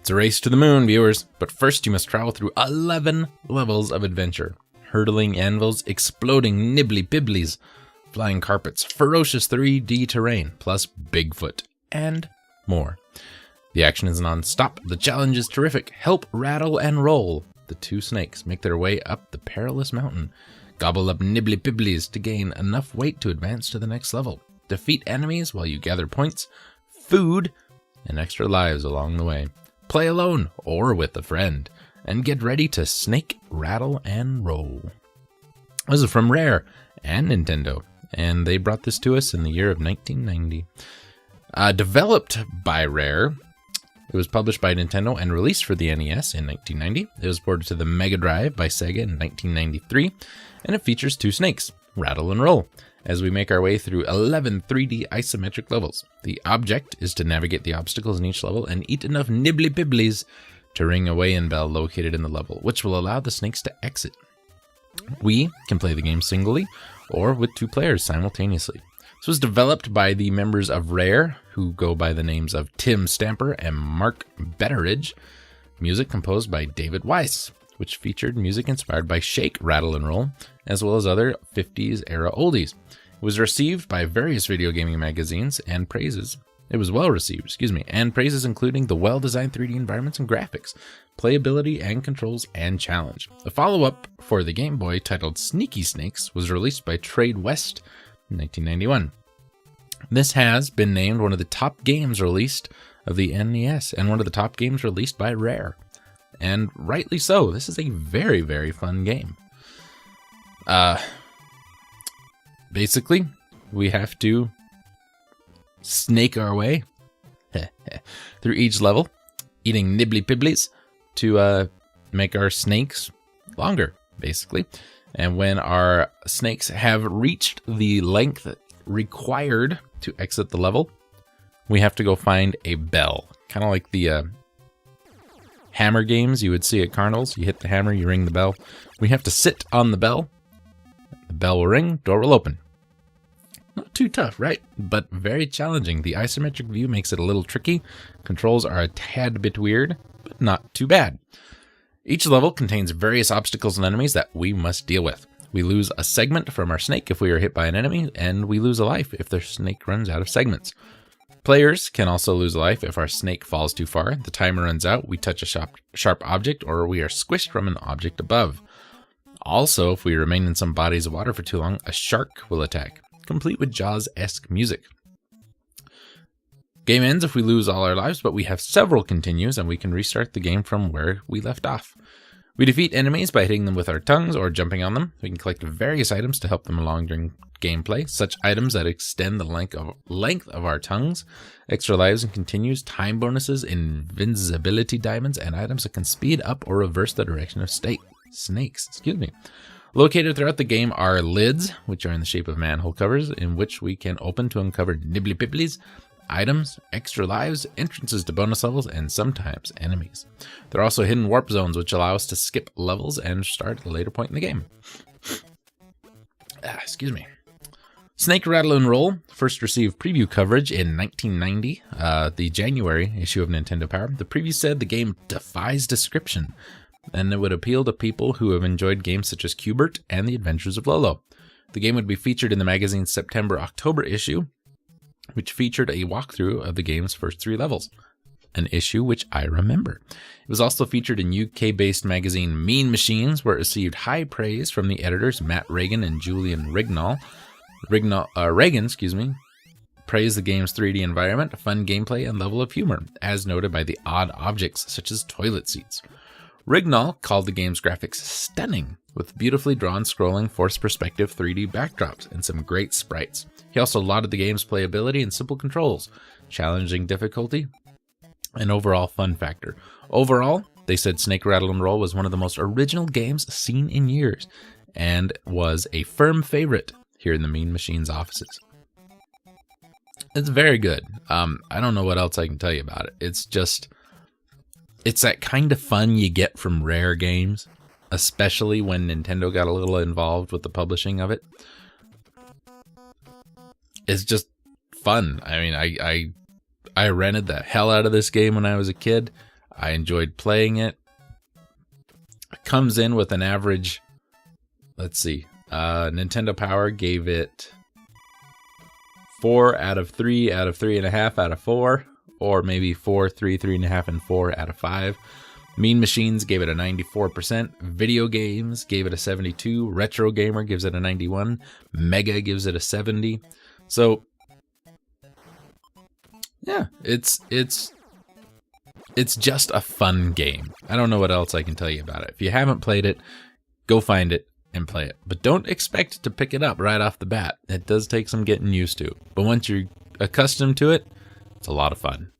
It's a race to the moon, viewers, but first you must travel through 11 levels of adventure. Hurtling anvils, exploding nibbly-bibblies, flying carpets, ferocious 3D terrain, plus Bigfoot, and more. The action is non-stop, the challenge is terrific. Help Rattle and Roll, the two snakes, make their way up the perilous mountain. Gobble up nibbly-bibblies to gain enough weight to advance to the next level. Defeat enemies while you gather points, food, and extra lives along the way. Play alone or with a friend, and get ready to snake, rattle, and roll. This is from Rare and Nintendo, and they brought this to us in the year of 1990. Developed by Rare, it was published by Nintendo and released for the NES in 1990. It was ported to the Mega Drive by Sega in 1993, and it features two snakes, Rattle and Roll, as we make our way through 11 3D isometric levels. The object is to navigate the obstacles in each level and eat enough nibbly-bibblies to ring a weigh-in bell located in the level, which will allow the snakes to exit. We can play the game singly or with two players simultaneously. This was developed by the members of Rare, who go by the names of Tim Stamper and Mark Betteridge. Music composed by David Weiss, which featured music inspired by Shake, Rattle, and Roll, as well as other 50s era oldies. It was received by various video gaming magazines and praises. It was well received, and praises including the well-designed 3D environments and graphics, playability and controls, and challenge. A follow-up for the Game Boy titled Sneaky Snakes was released by Trade West in 1991. This has been named one of the top games released of the NES and one of the top games released by Rare. And rightly so. This is a very, very fun game. Basically, we have to snake our way through each level, eating nibbly-pibblies to make our snakes longer, basically. And when our snakes have reached the length required to exit the level, we have to go find a bell. Kind of like the hammer games you would see at carnivals. You hit the hammer, you ring the bell. We have to sit on the bell. The bell will ring, door will open. Not too tough, right? But very challenging. The isometric view makes it a little tricky. Controls are a tad bit weird, but not too bad. Each level contains various obstacles and enemies that we must deal with. We lose a segment from our snake if we are hit by an enemy, and we lose a life if the snake runs out of segments. Players can also lose a life if our snake falls too far. The timer runs out, we touch a sharp object, or we are squished from an object above. Also, if we remain in some bodies of water for too long, a shark will attack, complete with Jaws-esque music. Game ends if we lose all our lives, but we have several continues and we can restart the game from where we left off. We defeat enemies by hitting them with our tongues or jumping on them. We can collect various items to help them along during gameplay, such items that extend the length of our tongues, extra lives and continues, time bonuses, invincibility diamonds, and items that can speed up or reverse the direction of snakes. Located throughout the game are lids, which are in the shape of manhole covers, in which we can open to uncover nibbly-pibblies, items, extra lives, entrances to bonus levels, and sometimes enemies. There are also hidden warp zones, which allow us to skip levels and start at a later point in the game. Snake, Rattle, and Roll first received preview coverage in 1990, the January issue of Nintendo Power. The preview said the game defies description, and it would appeal to people who have enjoyed games such as Q*bert and The Adventures of Lolo. The game would be featured in the magazine's September-October issue, which featured a walkthrough of the game's first 3 levels, an issue which I remember. It was also featured in UK-based magazine Mean Machines, where it received high praise from the editors Matt Reagan and Julian Reagan, praised the game's 3D environment, fun gameplay, and level of humor, as noted by the odd objects such as toilet seats. Rignall called the game's graphics stunning, with beautifully drawn scrolling forced perspective 3D backdrops and some great sprites. He also lauded the game's playability and simple controls, challenging difficulty, and overall fun factor. Overall, they said Snake, Rattle, and Roll was one of the most original games seen in years, and was a firm favorite here in the Mean Machines offices. It's very good. I don't know what else I can tell you about it. It's that kind of fun you get from Rare games, especially when Nintendo got a little involved with the publishing of it. It's just fun. I mean, I rented the hell out of this game when I was a kid. I enjoyed playing it. It comes in with an average, let's see, Nintendo Power gave it 4 out of 3 out of 3.5 out of 4, or maybe 4, 3, 3.5, and 4 out of 5. Mean Machines gave it a 94%. Video Games gave it a 72. Retro Gamer gives it a 91. Mega gives it a 70. So, yeah, it's just a fun game. I don't know what else I can tell you about it. If you haven't played it, go find it and play it. But don't expect to pick it up right off the bat. It does take some getting used to. But once you're accustomed to it, it's a lot of fun.